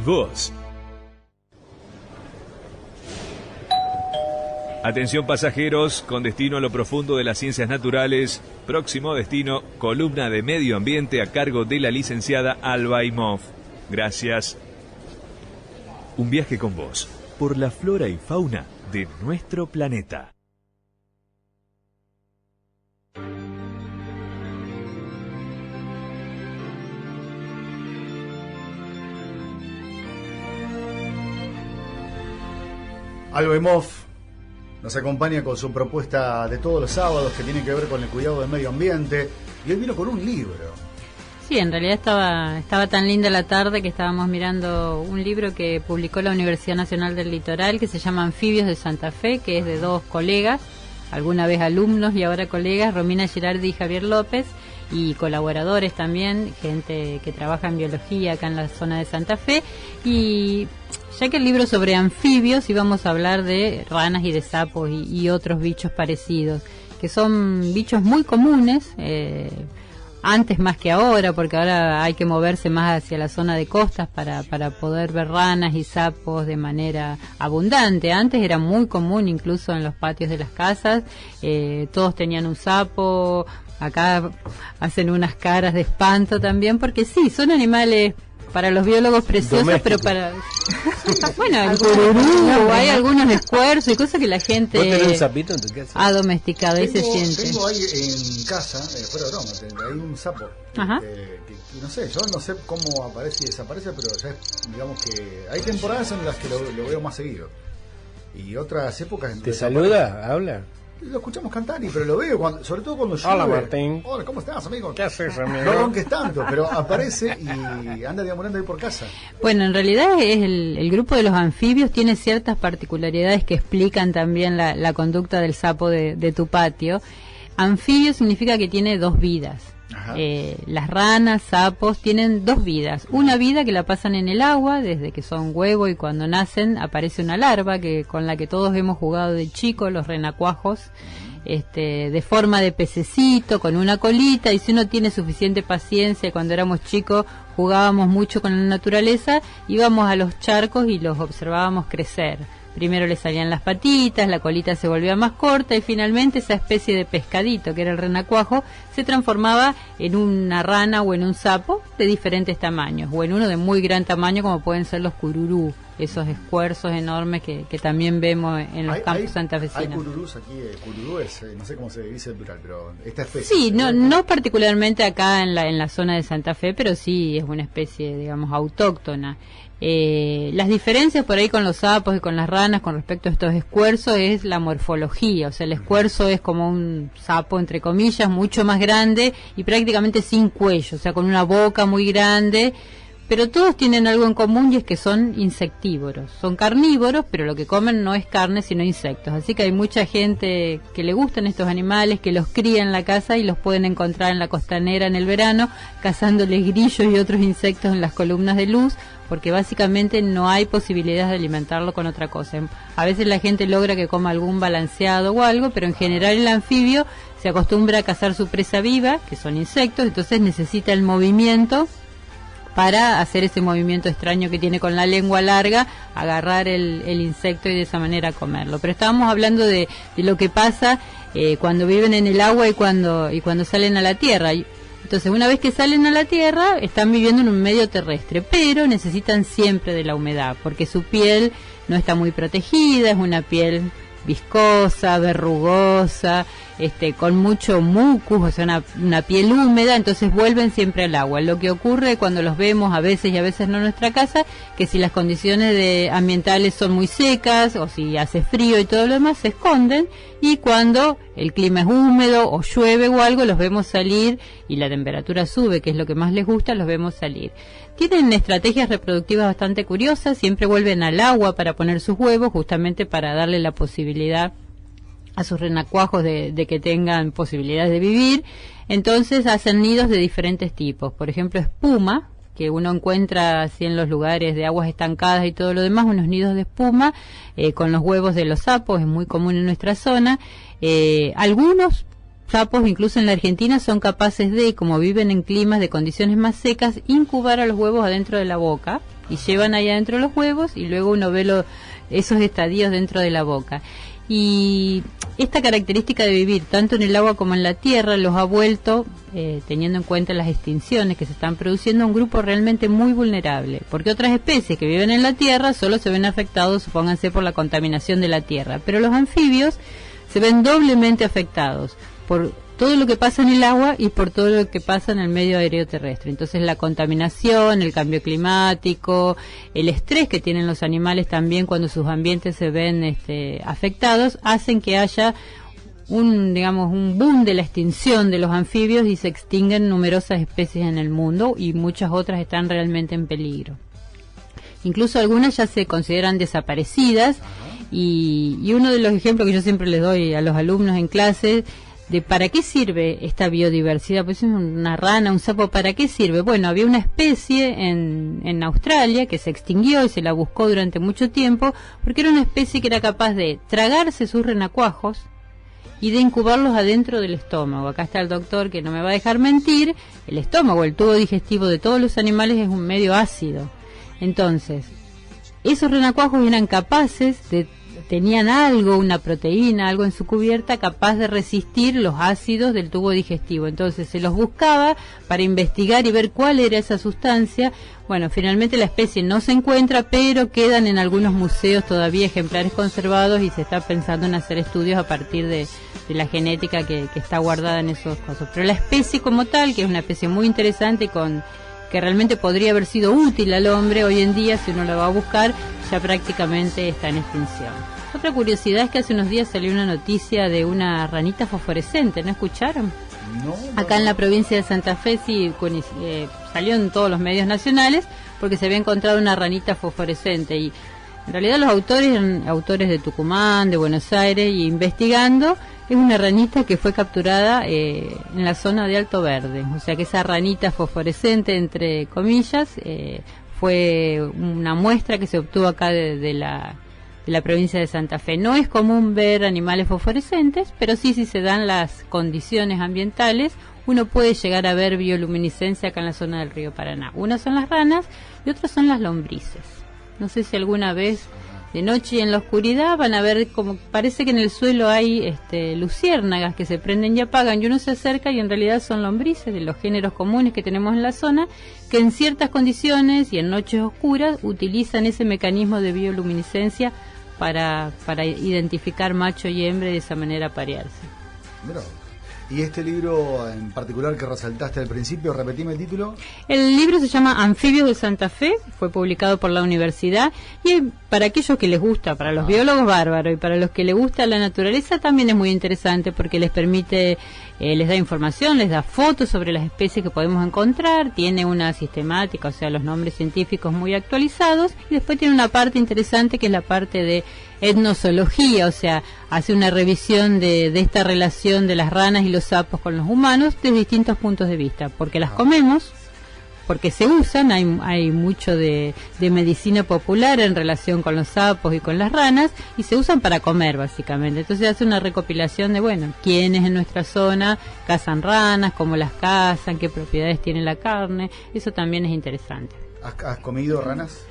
vos. Atención pasajeros, con destino a lo profundo de las ciencias naturales. Próximo destino, columna de medio ambiente a cargo de la licenciada Alba Imhoff. Gracias. Un viaje con vos, por la flora y fauna de nuestro planeta. Alba Imhoff nos acompaña con su propuesta de todos los sábados que tiene que ver con el cuidado del medio ambiente, y hoy vino con un libro. Sí, en realidad estaba tan linda la tarde que estábamos mirando un libro que publicó la Universidad Nacional del Litoral, que se llama Anfibios de Santa Fe, que es de dos colegas, alguna vez alumnos y ahora colegas, Romina Girardi y Javier López, y colaboradores también, gente que trabaja en biología acá en la zona de Santa Fe. Y ya que el libro es sobre anfibios, íbamos a hablar de ranas y de sapos y otros bichos parecidos, que son bichos muy comunes, antes más que ahora, porque ahora hay que moverse más hacia la zona de costas para poder ver ranas y sapos de manera abundante. Antes era muy común, incluso en los patios de las casas, todos tenían un sapo. Acá hacen unas caras de espanto también, porque sí, son animales para los biólogos preciosos, pero para... bueno, el cururú, hay algunos esfuerzos y cosas que la gente ¿Vos tenés un sapito en tu casa? ha domesticado y se siente. Tengo ahí en casa, fuera de broma, hay un sapo. Ajá. Que no sé, yo no sé cómo aparece y desaparece, pero ya es, digamos que hay temporadas en las que lo veo más seguido. Y otras épocas... ¿Te saluda? ¿Habla? Lo escuchamos cantar, pero lo veo, sobre todo cuando llueve. Hola, Martín. Hola, ¿cómo estás, amigo? ¿Qué haces, amigo? No ronques tanto, pero aparece y anda deambulando ahí por casa. Bueno, en realidad es el grupo de los anfibios tiene ciertas particularidades que explican también la conducta del sapo de tu patio. Anfibio significa que tiene dos vidas. Las ranas, sapos tienen dos vidas. Una vida que la pasan en el agua desde que son huevo, y cuando nacen aparece una larva con la que todos hemos jugado de chico, los renacuajos, de forma de pececito, con una colita, y si uno tiene suficiente paciencia, cuando éramos chicos jugábamos mucho con la naturaleza, íbamos a los charcos y los observábamos crecer. Primero le salían las patitas, la colita se volvía más corta y finalmente esa especie de pescadito que era el renacuajo se transformaba en una rana o en un sapo de diferentes tamaños, o en uno de muy gran tamaño como pueden ser los cururú, esos esfuerzos enormes que también vemos en los campos santafesinos. Hay cururús aquí, cururú es, no sé cómo se dice el plural, pero esta especie. Sí, no particularmente acá en la zona de Santa Fe, pero sí es una especie, digamos, autóctona. Las diferencias por ahí con los sapos y con las ranas con respecto a estos escuerzos es la morfología, o sea, el escuerzo es como un sapo, entre comillas, mucho más grande y prácticamente sin cuello, o sea, con una boca muy grande, pero todos tienen algo en común, y es que son insectívoros, son carnívoros, pero lo que comen no es carne sino insectos, así que hay mucha gente que le gustan estos animales, que los cría en la casa y los pueden encontrar en la costanera en el verano, cazándoles grillos y otros insectos en las columnas de luz, porque básicamente no hay posibilidad de alimentarlo con otra cosa. A veces la gente logra que coma algún balanceado o algo, pero en general el anfibio se acostumbra a cazar su presa viva, que son insectos, entonces necesita el movimiento para hacer ese movimiento extraño que tiene con la lengua larga, agarrar el insecto y de esa manera comerlo. Pero estábamos hablando de lo que pasa cuando viven en el agua y cuando salen a la tierra. Entonces, una vez que salen a la tierra, están viviendo en un medio terrestre, pero necesitan siempre de la humedad, porque su piel no está muy protegida, es una piel viscosa, verrugosa, con mucho mucus, o sea, una piel húmeda, entonces vuelven siempre al agua. Lo que ocurre cuando los vemos a veces y a veces no en nuestra casa, que si las condiciones ambientales son muy secas o si hace frío y todo lo demás, se esconden, y cuando el clima es húmedo o llueve o algo, los vemos salir y la temperatura sube, que es lo que más les gusta, los vemos salir. Tienen estrategias reproductivas bastante curiosas, siempre vuelven al agua para poner sus huevos, justamente para darle la posibilidad a sus renacuajos de que tengan posibilidades de vivir. Entonces hacen nidos de diferentes tipos, por ejemplo espuma, que uno encuentra así en los lugares de aguas estancadas y todo lo demás, unos nidos de espuma con los huevos de los sapos, es muy común en nuestra zona. Algunos sapos, incluso en la Argentina, son capaces de, como viven en climas de condiciones más secas, incubar a los huevos adentro de la boca, y llevan ahí adentro los huevos y luego uno ve esos estadios dentro de la boca. Y esta característica de vivir tanto en el agua como en la tierra los ha vuelto, teniendo en cuenta las extinciones que se están produciendo, un grupo realmente muy vulnerable, porque otras especies que viven en la tierra solo se ven afectados, supónganse, por la contaminación de la tierra, pero los anfibios se ven doblemente afectados por todo lo que pasa en el agua y por todo lo que pasa en el medio aéreo terrestre. Entonces la contaminación, el cambio climático, el estrés que tienen los animales también cuando sus ambientes se ven afectados, hacen que haya un boom de la extinción de los anfibios y se extinguen numerosas especies en el mundo y muchas otras están realmente en peligro. Incluso algunas ya se consideran desaparecidas y uno de los ejemplos que yo siempre les doy a los alumnos en clase de para qué sirve esta biodiversidad, pues una rana, un sapo, ¿para qué sirve? Bueno, había una especie en Australia que se extinguió y se la buscó durante mucho tiempo porque era una especie que era capaz de tragarse sus renacuajos y de incubarlos adentro del estómago. Acá está el doctor que no me va a dejar mentir, el estómago, el tubo digestivo de todos los animales es un medio ácido. Entonces, esos renacuajos eran capaces tenían algo, una proteína, algo en su cubierta capaz de resistir los ácidos del tubo digestivo. Entonces se los buscaba para investigar y ver cuál era esa sustancia. Bueno, finalmente la especie no se encuentra, pero quedan en algunos museos todavía ejemplares conservados y se está pensando en hacer estudios a partir de la genética que está guardada en esos casos. Pero la especie como tal, que es una especie muy interesante que realmente podría haber sido útil al hombre, hoy en día, si uno la va a buscar, ya prácticamente está en extinción. Otra curiosidad es que hace unos días salió una noticia de una ranita fosforescente, ¿no escucharon? No. Acá en la provincia de Santa Fe sí salió en todos los medios nacionales porque se había encontrado una ranita fosforescente y en realidad los autores eran autores de Tucumán, de Buenos Aires, y investigando es una ranita que fue capturada en la zona de Alto Verde, o sea que esa ranita fosforescente, entre comillas, fue una muestra que se obtuvo acá de la provincia de Santa Fe. No es común ver animales fosforescentes, pero sí, si se dan las condiciones ambientales, uno puede llegar a ver bioluminiscencia acá en la zona del río Paraná. Unas son las ranas y otras son las lombrices. No sé si alguna vez de noche en la oscuridad van a ver como parece que en el suelo hay luciérnagas que se prenden y apagan y uno se acerca y en realidad son lombrices de los géneros comunes que tenemos en la zona, que en ciertas condiciones y en noches oscuras utilizan ese mecanismo de bioluminiscencia para identificar macho y hembra y de esa manera aparearse. Mirá. ¿Y este libro en particular que resaltaste al principio, repetime el título? El libro se llama Anfibios de Santa Fe, fue publicado por la universidad y para aquellos que les gusta, para los biólogos bárbaro y para los que les gusta la naturaleza también es muy interesante porque les permite, les da información, les da fotos sobre las especies que podemos encontrar, tiene una sistemática, o sea, los nombres científicos muy actualizados y después tiene una parte interesante que es la parte de etnozoología, o sea, hace una revisión de esta relación de las ranas y los sapos con los humanos desde distintos puntos de vista, porque las comemos, porque se usan, hay mucho de medicina popular en relación con los sapos y con las ranas, y se usan para comer básicamente. Entonces hace una recopilación de, bueno, quiénes en nuestra zona cazan ranas, cómo las cazan, qué propiedades tiene la carne, eso también es interesante. ¿Has comido ranas?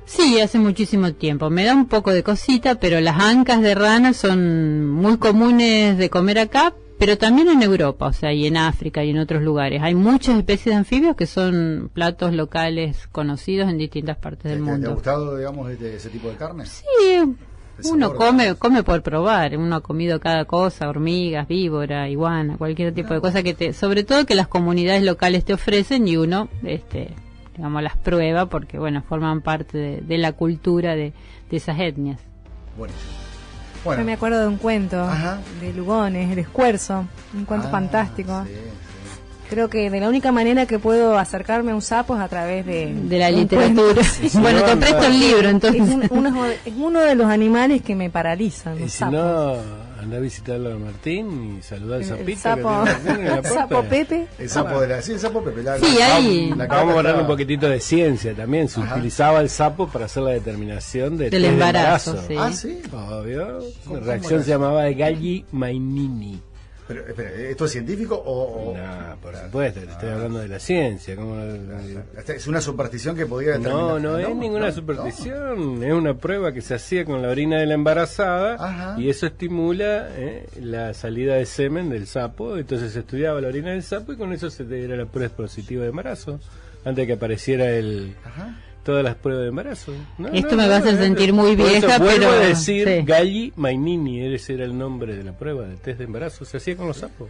Sí, hace muchísimo tiempo. Me da un poco de cosita, pero las ancas de rana son muy comunes de comer acá, pero también en Europa, o sea, y en África y en otros lugares. Hay muchas especies de anfibios que son platos locales conocidos en distintas partes del mundo. ¿Te ha gustado, digamos, ese tipo de carne? Sí, uno come por probar. Uno ha comido cada cosa, hormigas, víbora, iguana, cualquier tipo de cosa sobre todo que las comunidades locales te ofrecen y uno, digamos, las prueba porque, bueno, forman parte de la cultura de esas etnias. Yo me acuerdo de un cuento de Lugones, El Escuerzo, un cuento fantástico. Sí. Creo que de la única manera que puedo acercarme a un sapo es a través de la literatura. Bueno, te presto el libro, entonces. Es uno de los animales que me paralizan. Y si no, anda a visitarlo a Martín y saludar al sapito. El sapo Pepe. El sapo el sapo Pepe. Vamos a ponerle un poquitito de ciencia también. Se utilizaba el sapo para hacer la determinación del embarazo. Sí. ¿Ah, sí? Obvio. La reacción se llamaba Galli-Mainini. Pero, espera, ¿esto es científico o...? No, por supuesto, estoy hablando de la ciencia. Es una superstición que podía determinar. No es ninguna superstición, es una prueba que se hacía con la orina de la embarazada y eso estimula la salida de semen del sapo, entonces se estudiaba la orina del sapo y con eso se era la prueba positiva de embarazo, antes de que apareciera todas las pruebas de embarazo. Esto me va a hacer sentir muy vieja, pero... Vuelvo a decir, Galli Mainini, ese era el nombre de la prueba de test de embarazo, se hacía con los sapos.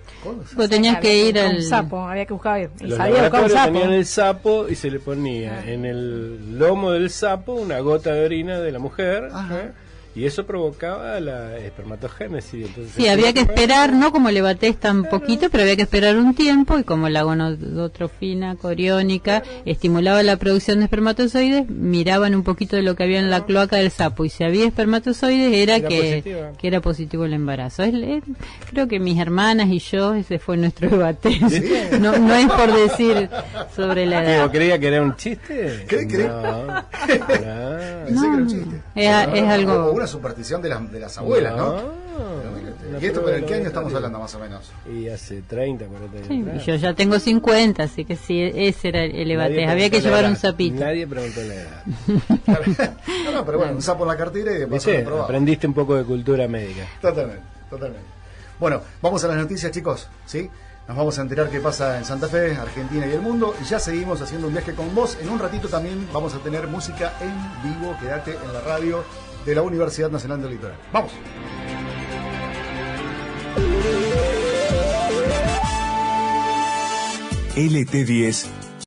Vos tenías que ir al sapo, había que buscar los laboratorios tenían el sapo y se le ponía en el lomo del sapo una gota de orina de la mujer, y eso provocaba la espermatogénesis. Entonces, sí, había que esperar, no como le batés tan poquito, pero había que esperar un tiempo, y como la gonodotrofina coriónica estimulaba la producción de espermatozoides, miraban un poquito de lo que había en la cloaca del sapo, y si había espermatozoides era que era positivo el embarazo. Creo que mis hermanas y yo, ese fue nuestro debate. ¿Sí? No es por decir sobre la edad. ¿Vos creía que era un chiste? No. Pensé que era un chiste. Es algo... Una superstición de las abuelas, ¿no? ¿Y esto en qué año estamos hablando más o menos? Y hace 30, 40 años. Sí, yo ya tengo 50, así que sí, ese era el debate. Había que llevar un sapito. Nadie preguntó la edad. No, pero bueno, un sapo en la cartera y después aprendiste un poco de cultura médica. Totalmente. Bueno, vamos a las noticias, chicos, ¿sí? Nos vamos a enterar qué pasa en Santa Fe, Argentina y el mundo. Y ya seguimos haciendo un viaje con vos. En un ratito también vamos a tener música en vivo. Quédate en la radio de la Universidad Nacional del Litoral. ¡Vamos! LT10